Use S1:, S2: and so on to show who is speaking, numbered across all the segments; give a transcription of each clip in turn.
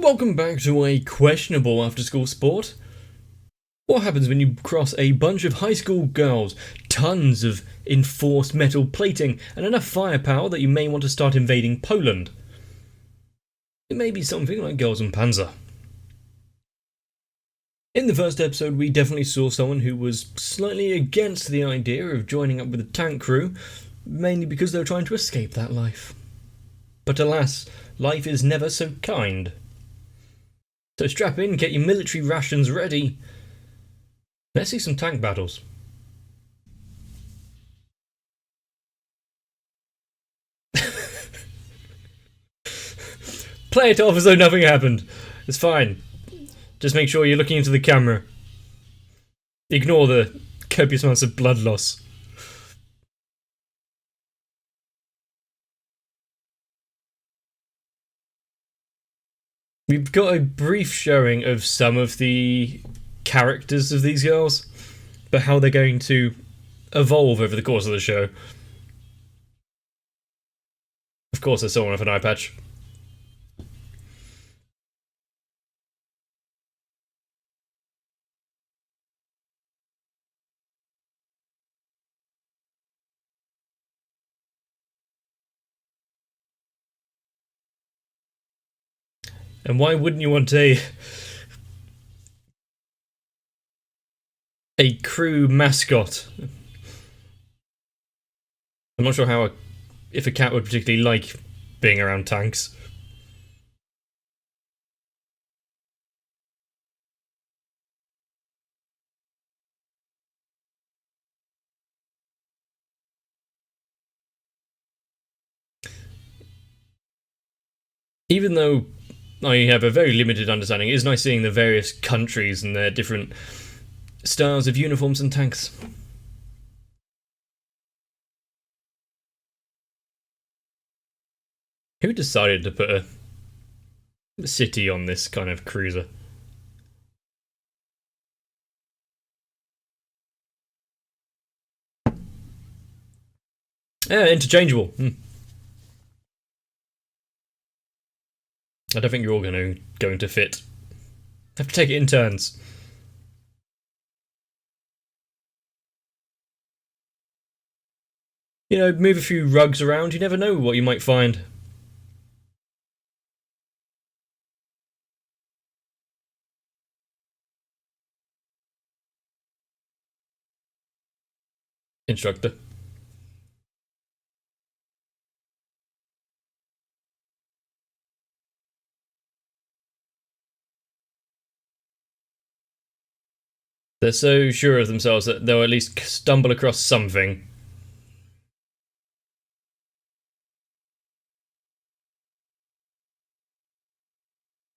S1: Welcome back to a questionable after-school sport. What happens when you cross a bunch of high school girls, tons of enforced metal plating, and enough firepower that you may want to start invading Poland? It may be something like Girls&Panzer. In the first episode, we definitely saw someone who was slightly against the idea of joining up with a tank crew, mainly because they were trying to escape that life. But alas, life is never so kind. So strap in, get your military rations ready. Let's see some tank battles. Play it off as though nothing happened. It's fine. Just make sure you're looking into the camera. Ignore the copious amounts of blood loss. We've got a brief showing of some of the characters of these girls, but how they're going to evolve over the course of the show. Of course, there's someone with an eye patch. And why wouldn't you want a crew mascot? I'm not sure how if a cat would particularly like being around tanks. Even though I have a very limited understanding, it is nice seeing the various countries and their different styles of uniforms and tanks. Who decided to put a city on this kind of cruiser? Yeah, interchangeable. I don't think you're all going to fit. Have to take it in turns. You know, move a few rugs around, you never know what you might find. Instructor. They're so sure of themselves that they'll at least stumble across something.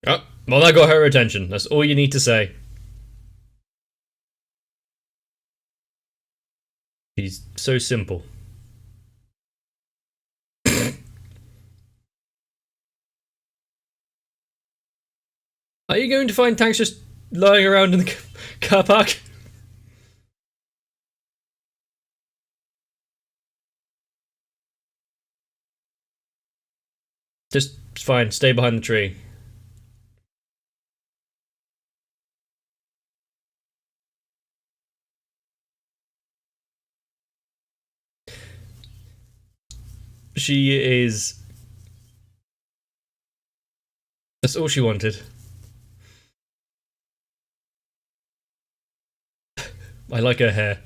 S1: Oh, well, that got her attention. That's all you need to say. She's so simple. Are you going to find tanks just lying around in the car park? Just fine, stay behind the tree. She is... That's all she wanted. I like her hair.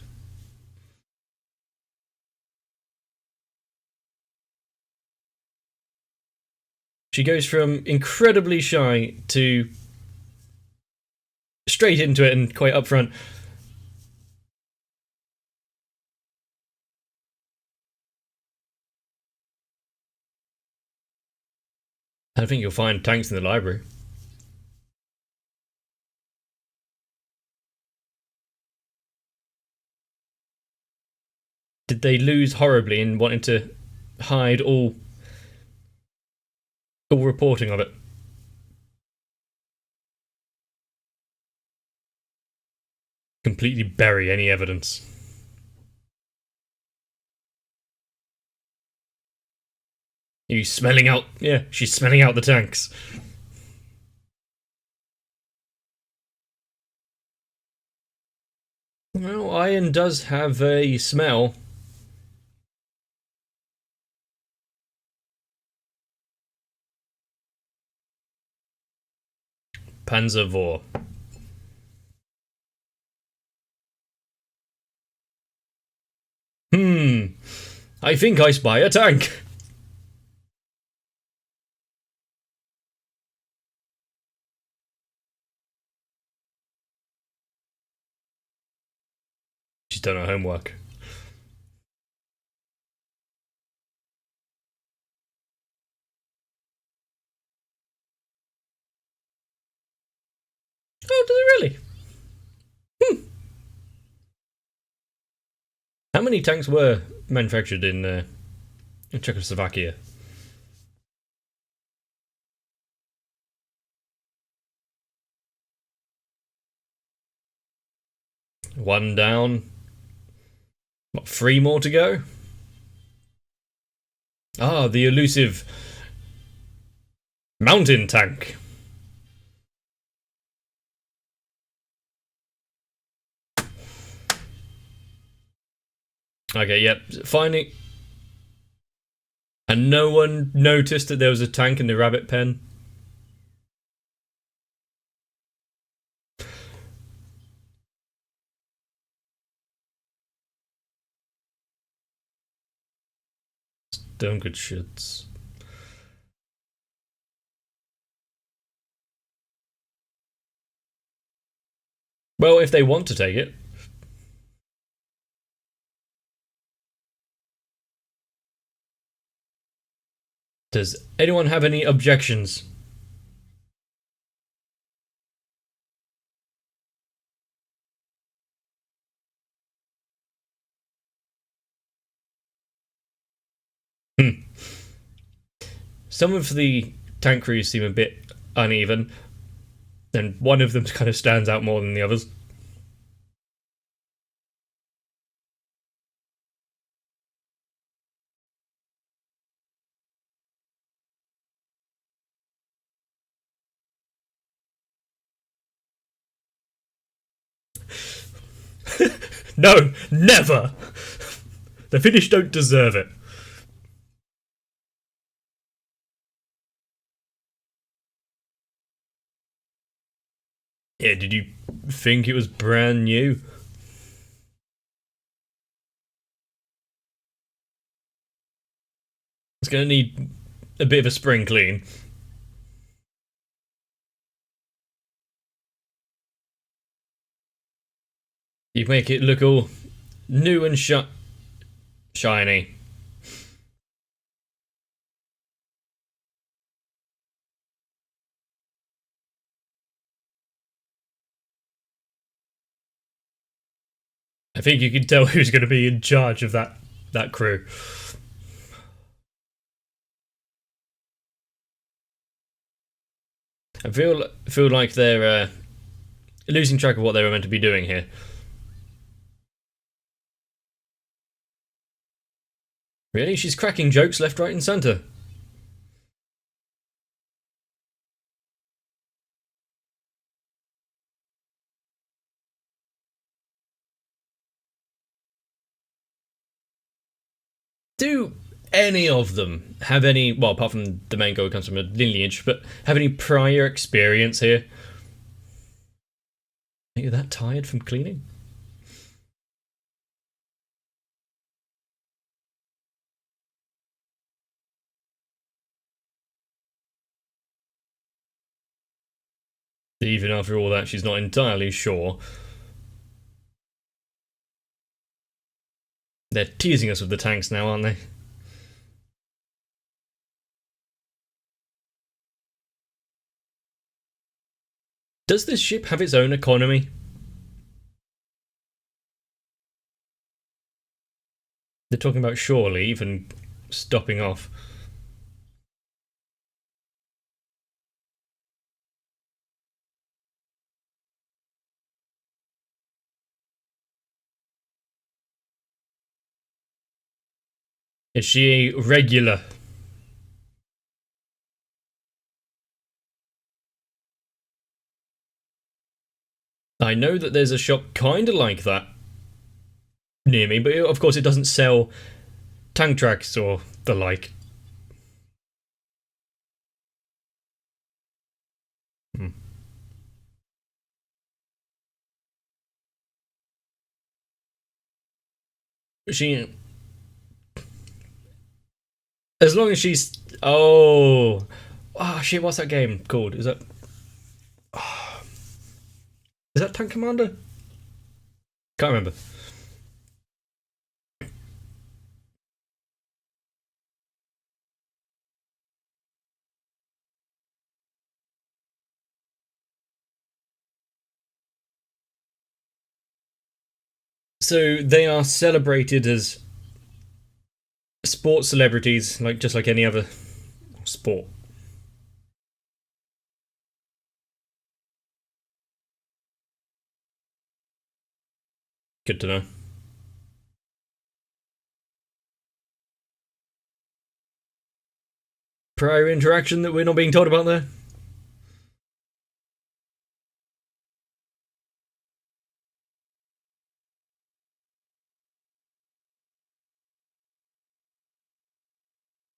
S1: She goes from incredibly shy to straight into it and quite upfront. I think you'll find tanks in the library. Did they lose horribly in wanting to hide all reporting of it? Completely bury any evidence. Are you smelling out? Yeah, she's smelling out the tanks. Well, iron does have a smell. Panzer IV. I think I spy a tank. She's done her homework. Oh, does it really? How many tanks were manufactured in Czechoslovakia? One down. What, 3 more to go? Ah, the elusive mountain tank. Okay, yep. Finally. And no one noticed that there was a tank in the rabbit pen? Damn good shits. Well, if they want to take it. Does anyone have any objections? Some of the tank crews seem a bit uneven, and one of them kind of stands out more than the others. No, never! The Finnish don't deserve it. Yeah, did you think it was brand new? It's gonna need a bit of a spring clean. You make it look all new and shiny. I think you can tell who's going to be in charge of that crew. I feel like they're losing track of what they were meant to be doing here. Really? She's cracking jokes left, right, and centre. Do any of them have any, well, apart from the main guy who comes from a lineage, but have any prior experience here? Are you that tired from cleaning? Even after all that, she's not entirely sure. They're teasing us with the tanks now, aren't they? Does this ship have its own economy? They're talking about shore leave and stopping off. Is she a regular? I know that there's a shop kinda like that near me, but of course it doesn't sell tank tracks or the like. Hmm. She, as long as she's, oh shit, what's that game called? Is that Tank Commander? Can't remember. So they are celebrated as sports celebrities, like just like any other sport. Good to know. Prior interaction that we're not being told about there.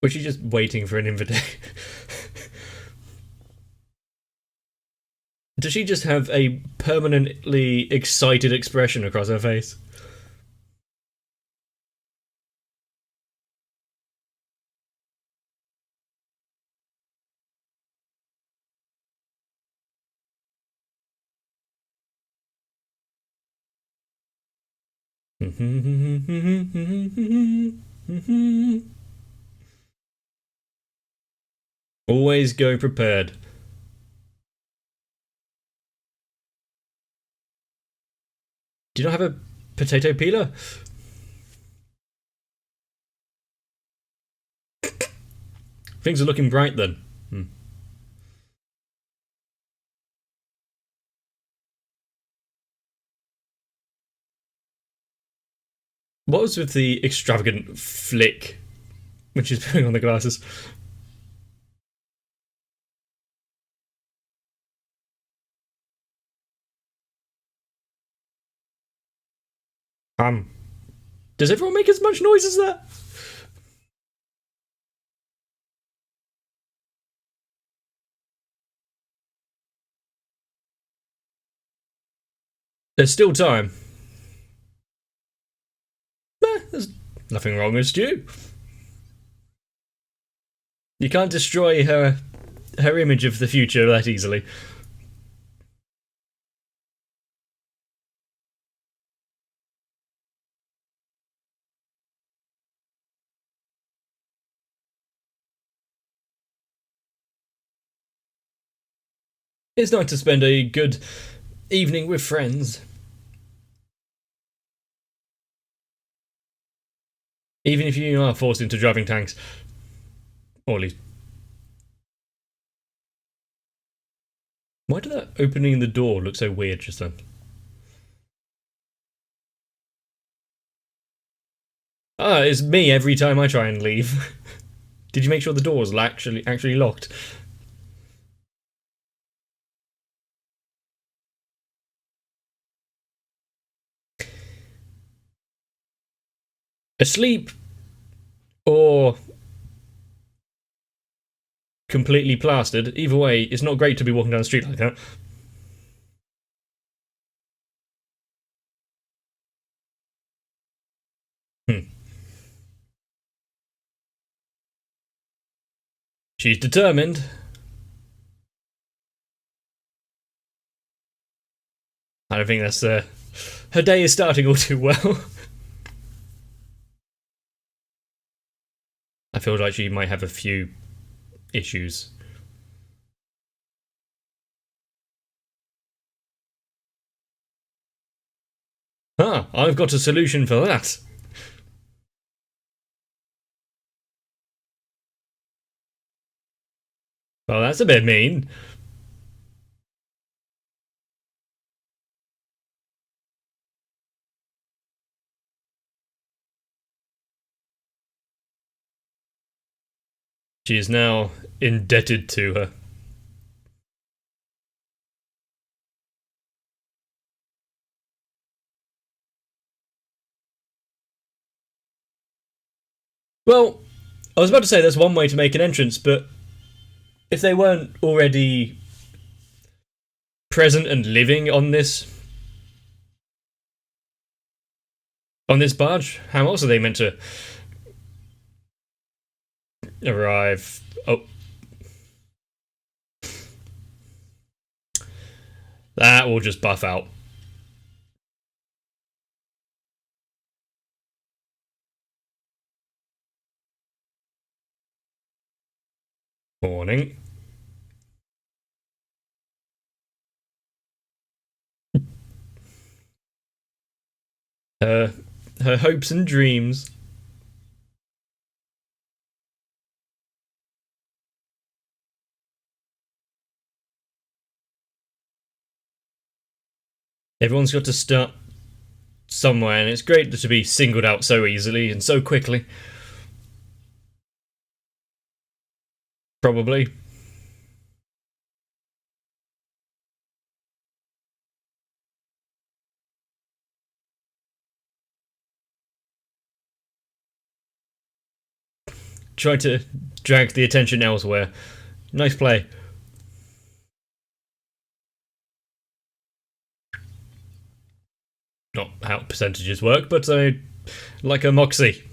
S1: Was she just waiting for an invitation? Does she just have a permanently excited expression across her face? Always go prepared. Do you not have a potato peeler? Things are looking bright then. Hmm. What was with the extravagant flick when she's putting on the glasses? Um, does everyone make as much noise as that? There's still time. There's nothing wrong with Stu. You can't destroy her image of the future that easily. It's nice to spend a good evening with friends, even if you are forced into driving tanks. Or at least, why did that opening the door look so weird just then? Ah, it's me every time I try and leave. Did you make sure the door's actually locked? Asleep or completely plastered. Either way, it's not great to be walking down the street like that. Hmm. She's determined. I don't think that's her day is starting all too well. I feel like she might have a few issues. Ah, I've got a solution for that. Well, that's a bit mean. She is now indebted to her. Well, I was about to say there's one way to make an entrance, but if they weren't already present and living on this barge, how else are they meant to arrive? Oh, that will just buff out. Morning. Her her hopes and dreams. Everyone's got to start somewhere, and it's great to be singled out so easily and so quickly. Probably. Try to drag the attention elsewhere. Nice play. Not how percentages work, but I like a moxie.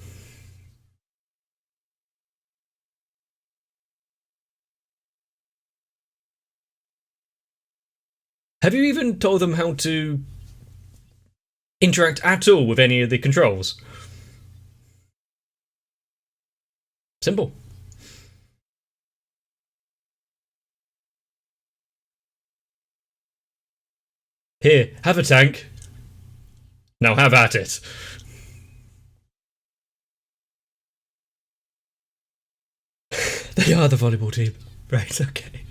S1: Have you even told them how to interact at all with any of the controls? Simple. Here, have a tank. Now have at it. They are the volleyball team. Right, okay.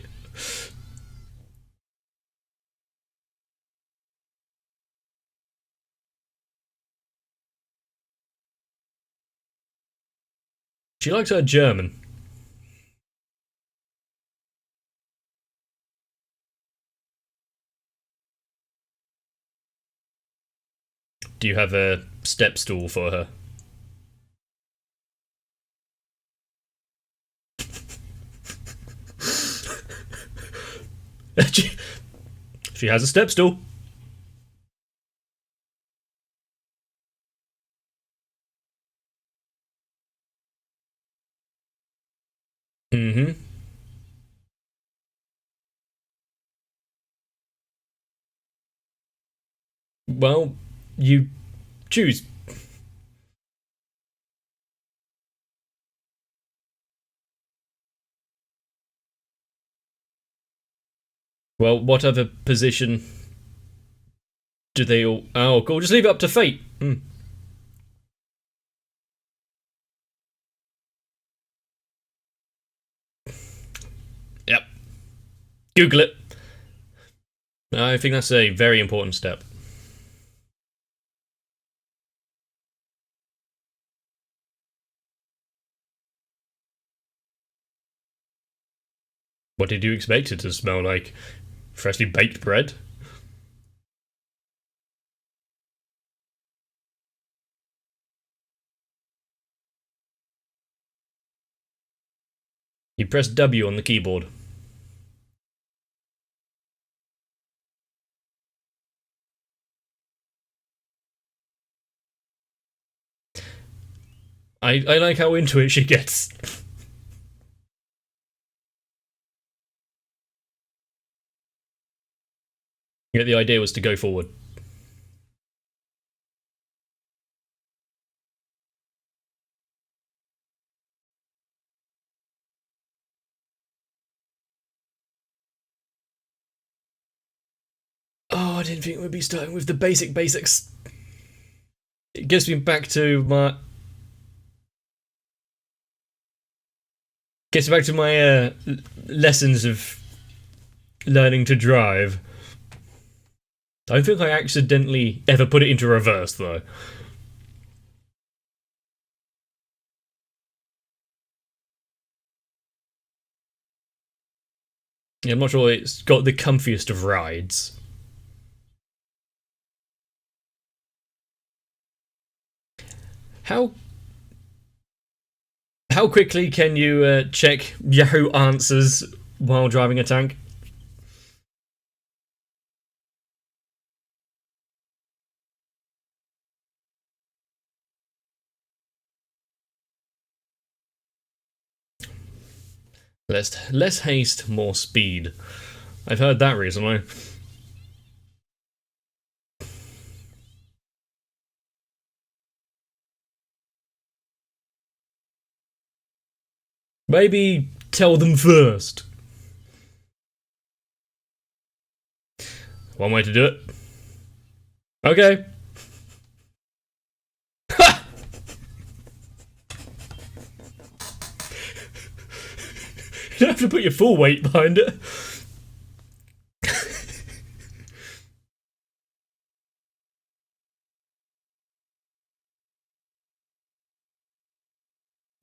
S1: She likes her German. Do you have a step stool for her? She has a step stool. Mm-hmm. Well, you choose. Well, what other position do they all... Oh, cool. Just leave it up to fate. Yep. Google it. I think that's a very important step. What did you expect it to smell like? Freshly baked bread? You press W on the keyboard. I like how into it she gets. Yeah, the idea was to go forward. Oh, I didn't think we'd be starting with the basics. It gets back to my lessons of learning to drive. I don't think I accidentally ever put it into reverse though. Yeah, I'm not sure it's got the comfiest of rides. How How quickly can you check Yahoo Answers while driving a tank? Less haste, more speed. I've heard that recently. Maybe tell them first. One way to do it. Okay. You don't have to put your full weight behind it.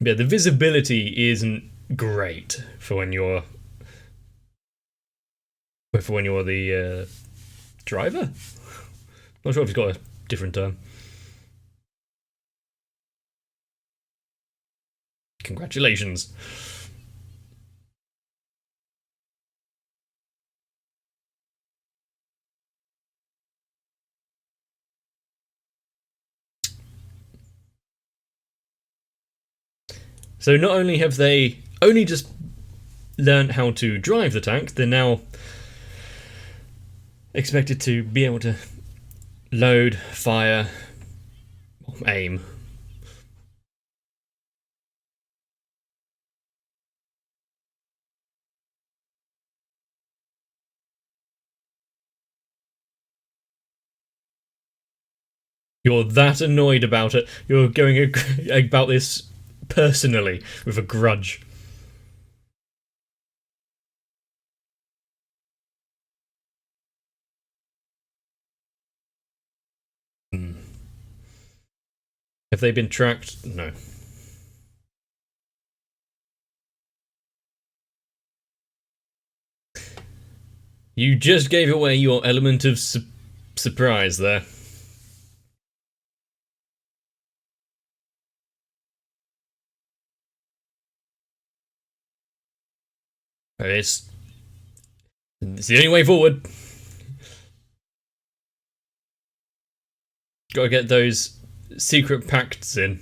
S1: Yeah, the visibility isn't great for when you're the driver. Not sure if he's got a different term. Congratulations. So not only have they only just learned how to drive the tank, they're now expected to be able to load, fire, aim. You're that annoyed about it. You're going about this personally with a grudge. Have they been tracked? No. You just gave away your element of surprise there. It's the only way forward. Gotta get those secret pacts in.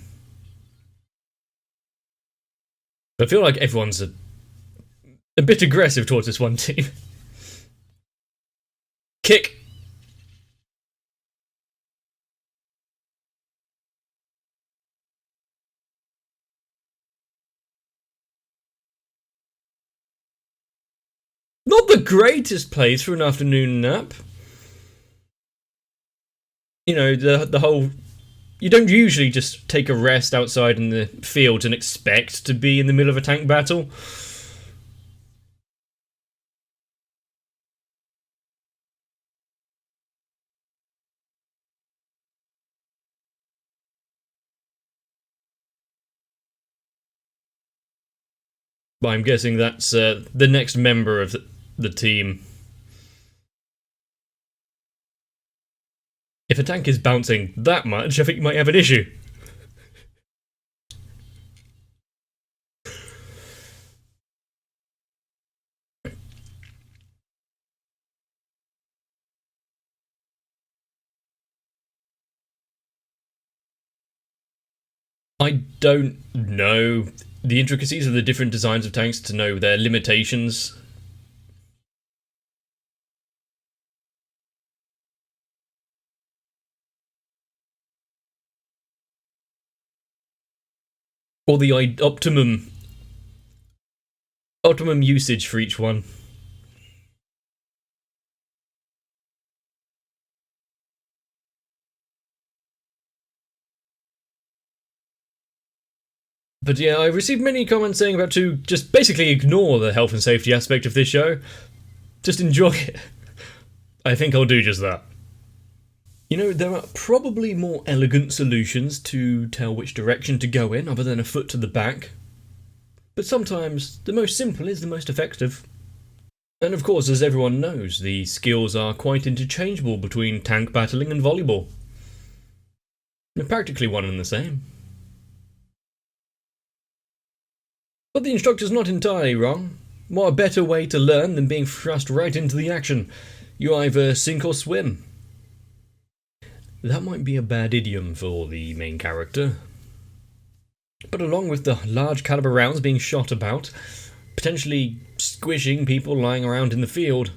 S1: I feel like everyone's a bit aggressive towards this one team. Kick. Not the greatest place for an afternoon nap. You know, the whole... You don't usually just take a rest outside in the fields and expect to be in the middle of a tank battle. But I'm guessing that's the next member of the team. If a tank is bouncing that much, I think you might have an issue. I don't know the intricacies of the different designs of tanks to know their limitations. Or the optimum usage for each one. But yeah, I received many comments saying about to just basically ignore the health and safety aspect of this show. Just enjoy it. I think I'll do just that. You know, there are probably more elegant solutions to tell which direction to go in other than a foot to the back. But sometimes the most simple is the most effective. And of course, as everyone knows, the skills are quite interchangeable between tank battling and volleyball. They're practically one and the same. But the instructor's not entirely wrong. What a better way to learn than being thrust right into the action? You either sink or swim. That might be a bad idiom for the main character. But along with the large caliber rounds being shot about, potentially squishing people lying around in the field,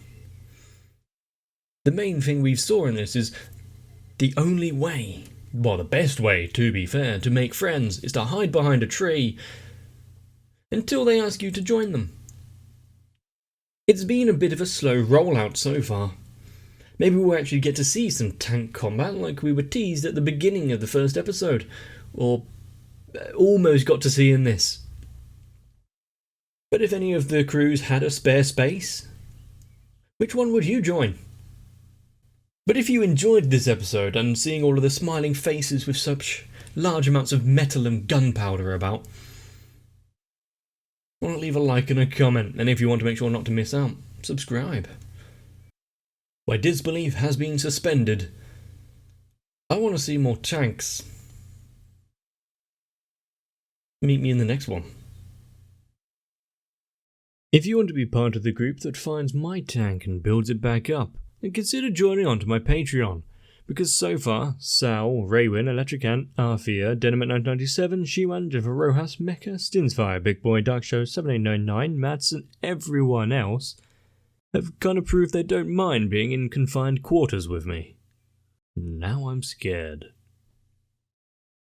S1: the main thing we saw in this is the only way, well, the best way, to be fair, to make friends is to hide behind a tree until they ask you to join them. It's been a bit of a slow rollout so far. Maybe we'll actually get to see some tank combat like we were teased at the beginning of the first episode, or almost got to see in this. But if any of the crews had a spare space, which one would you join? But if you enjoyed this episode and seeing all of the smiling faces with such large amounts of metal and gunpowder about, why not leave a like and a comment, and if you want to make sure not to miss out, subscribe. Why disbelief has been suspended. I want to see more tanks. Meet me in the next one. If you want to be part of the group that finds my tank and builds it back up, then consider joining on to my Patreon, because so far, Sal, Raywin, Electric Ant, Arthea, Dynamite997, Shiwan, Jennifer Rojas, Mecha, Stinsfire, Big Boy, Dark Show, 7899, Mats, and everyone else have kind of proved they don't mind being in confined quarters with me. Now I'm scared.